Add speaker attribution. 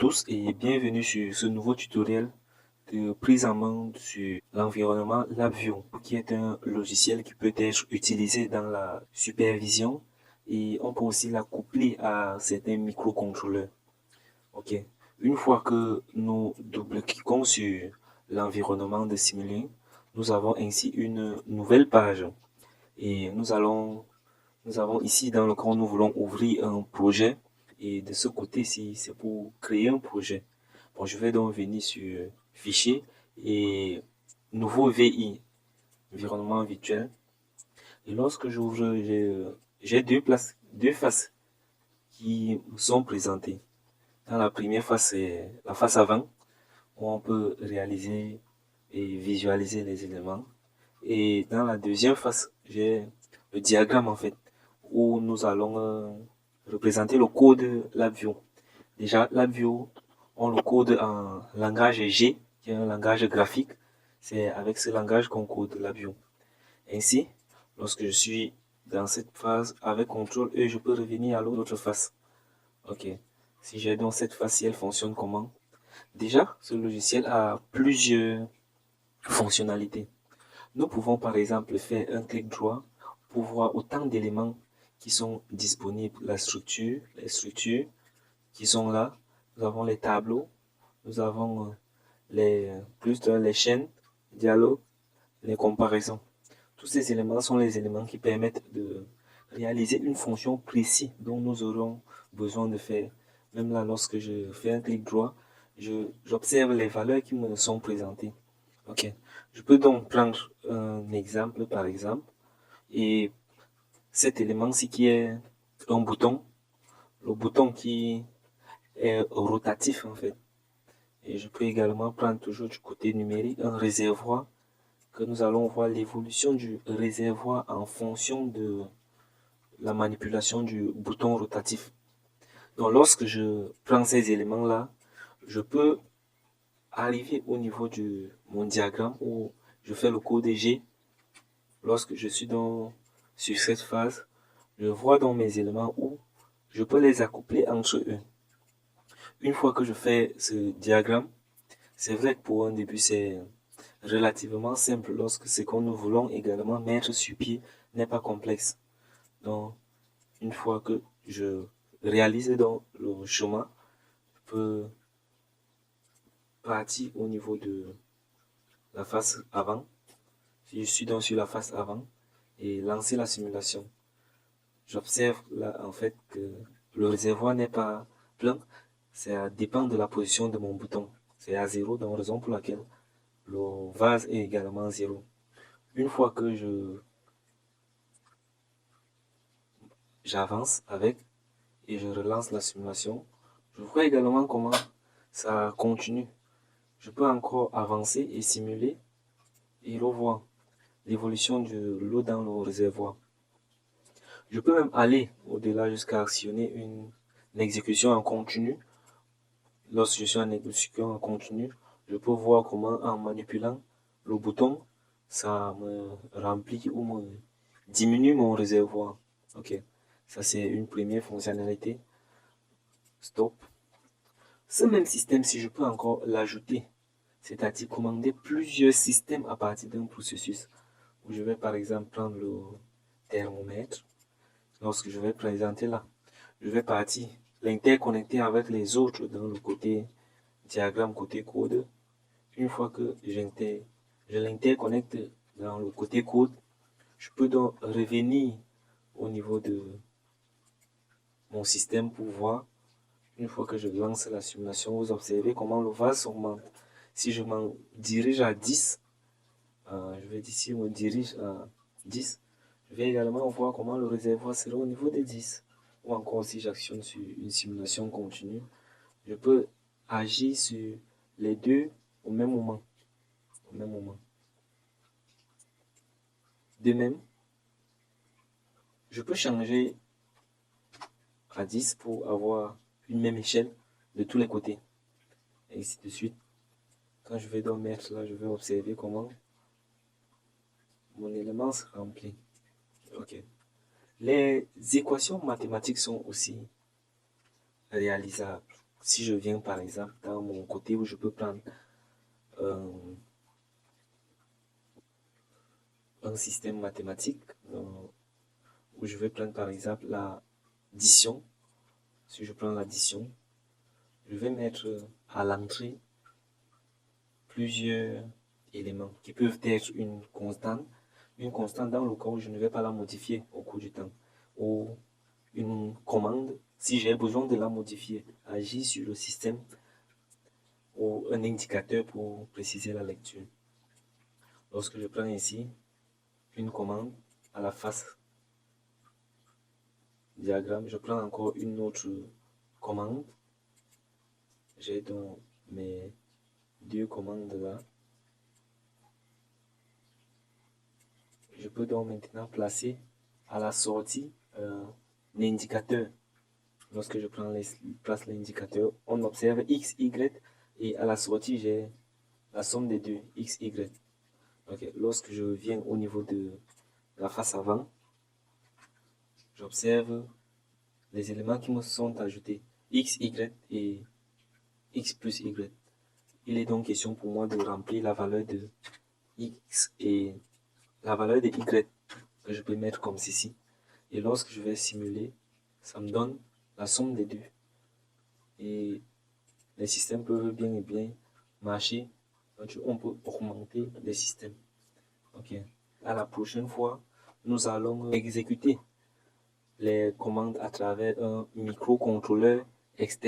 Speaker 1: tous et bienvenue sur ce nouveau tutoriel de prise en main sur l'environnement LabVIEW, qui est un logiciel qui peut être utilisé dans la supervision et on peut aussi l'accoupler à certains microcontrôleurs. Ok. Une fois que nous double-cliquons sur l'environnement de Simulink, nous avons ainsi une nouvelle page et nous avons ici dans le coin, nous voulons ouvrir un projet. Et de ce côté-ci, c'est pour créer un projet. Bon, je vais donc venir sur Fichier et Nouveau VI, Environnement virtuel. Et lorsque j'ouvre, j'ai deux faces qui sont présentées. Dans la première face, c'est la face avant, où on peut réaliser et visualiser les éléments. Et dans la deuxième face, j'ai le diagramme en fait, où nous allons représenter le code LabVIEW. Déjà, LabVIEW, on le code en langage G, qui est un langage graphique. C'est avec ce langage qu'on code LabVIEW. Ainsi, lorsque je suis dans cette phase avec CTRL-E, je peux revenir à l'autre face. Ok. Si j'ai donc cette face-ci, elle fonctionne comment? Déjà, ce logiciel a plusieurs fonctionnalités. Nous pouvons par exemple faire un clic droit pour voir autant d'éléments qui sont disponibles. Les structures qui sont là. Nous avons les tableaux, nous avons les chaînes, dialogues, les comparaisons. Tous ces éléments sont les éléments qui permettent de réaliser une fonction précise dont nous aurons besoin de faire. Même là, lorsque je fais un clic droit, j'observe les valeurs qui me sont présentées. Ok. Je peux donc prendre un exemple par exemple. Et cet élément-ci qui est un bouton, le bouton qui est rotatif en fait. Et je peux également prendre toujours du côté numérique un réservoir que nous allons voir l'évolution du réservoir en fonction de la manipulation du bouton rotatif. Donc lorsque je prends ces éléments-là, je peux arriver au niveau de mon diagramme où je fais le code G. Lorsque je suis sur cette phase, je vois dans mes éléments où je peux les accoupler entre eux. Une fois que je fais ce diagramme, c'est vrai que pour un début, c'est relativement simple lorsque ce que nous voulons également mettre sur pied n'est pas complexe. Donc, une fois que je réalise dans le chemin, je peux partir au niveau de la face avant. Si je suis donc sur la face avant et lancer la simulation, j'observe là en fait que le réservoir n'est pas plein. Ça dépend de la position de mon bouton. C'est à 0, donc raison pour laquelle le vase est également 0. Une fois que j'avance avec et je relance la simulation, je vois également comment ça continue. Je peux encore avancer et simuler et revoir l'évolution de l'eau dans le réservoir. Je peux même aller au-delà jusqu'à actionner une exécution en continu. Lorsque je suis en exécution en continu, je peux voir comment en manipulant le bouton, ça me remplit ou me diminue mon réservoir. Ok, ça c'est une première fonctionnalité. Stop. Ce même système, si je peux encore l'ajouter, c'est-à-dire commander plusieurs systèmes à partir d'un processus, où je vais par exemple prendre le thermomètre. Lorsque je vais présenter là, je vais partir l'interconnecter avec les autres dans le côté diagramme, côté code. Une fois que je l'interconnecte dans le côté code, je peux donc revenir au niveau de mon système pour voir. Une fois que je lance la simulation, vous observez comment le vase augmente. Si je m'en dirige à 10, je vais dire si on dirige à 10, je vais également voir comment le réservoir sera au niveau de 10. Ou encore si j'actionne sur une simulation continue, je peux agir sur les deux au même moment. De même, je peux changer à 10 pour avoir une même échelle de tous les côtés. Et ainsi de suite. Quand je vais donc mettre là, je vais observer comment mon élément se remplit. Ok. Les équations mathématiques sont aussi réalisables. si je viens par exemple dans mon côté où je peux prendre un système mathématique, où je vais prendre par exemple l'addition. Si je prends l'addition, je vais mettre à l'entrée plusieurs éléments qui peuvent être une constante dans le cas où je ne vais pas la modifier au cours du temps, ou une commande si j'ai besoin de la modifier, agir sur le système, ou un indicateur pour préciser la lecture. Lorsque je prends ici une commande à la face diagramme, je prends encore une autre commande. J'ai donc mes deux commandes là. Je peux donc maintenant placer à la sortie l'indicateur. Lorsque je place l'indicateur, on observe X, Y, et à la sortie, j'ai la somme des deux, X, Y. Okay. Lorsque je viens au niveau de la face avant, j'observe les éléments qui me sont ajoutés, X, Y et X plus Y. Il est donc question pour moi de remplir la valeur de X et la valeur de Y que je peux mettre comme ceci. Et lorsque je vais simuler, ça me donne la somme des deux. Et les systèmes peuvent bien et bien marcher. Donc, on peut augmenter les systèmes. Ok. À la prochaine fois, nous allons exécuter les commandes à travers un microcontrôleur externe.